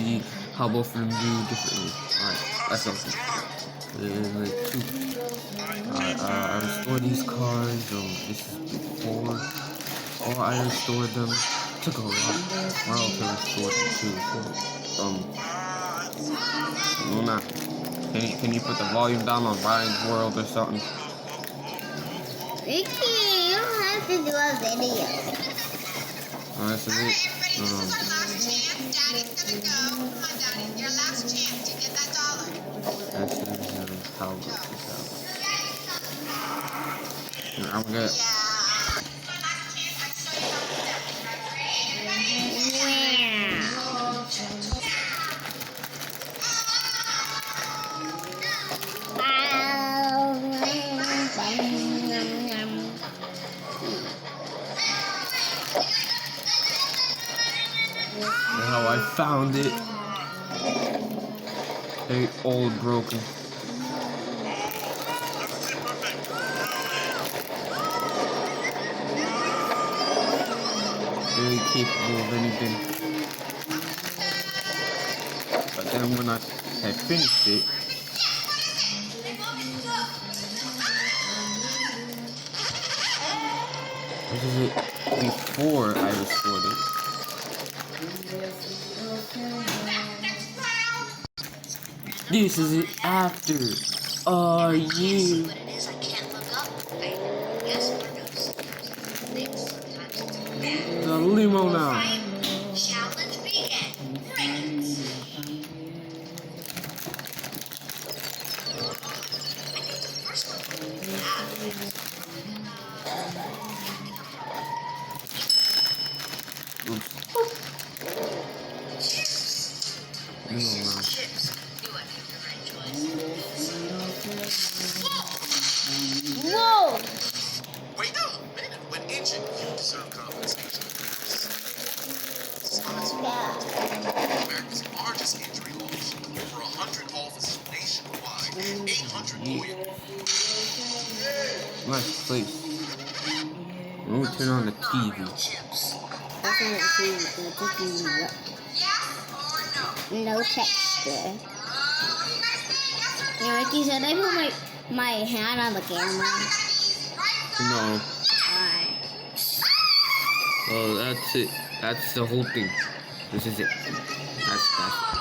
see how both of them do differently. Alright, let's go. Like two. Alright, I restore these cars. This is before. Or I restored them. Took a while to restore them too. So, Luna, can you put the volume down on Ryan's World or something? Ricky, you don't have to do a video. Alright, so Alright, everybody, this is our last chance. Daddy's gonna go. Come on, Daddy. Your last chance to get that dollar. I'm good. Yeah. How I found it. Very old, broken. Very capable of anything. But then when I had finished it, this is it before I restored it. This is it after. Oh, you. The limo now. Challenge begin. Oops. Limo now. Whoa! Wait a minute. When ancient, you deserve compensation. America's largest injury loss. Over 100 offices nationwide. 800 lawyers. Nice place. Let me turn on the TV. That's not the TV. No texture. You know, Ricky said I put my hand on the camera. No. Alright. Oh, that's it. That's the whole thing. This is it. That's it.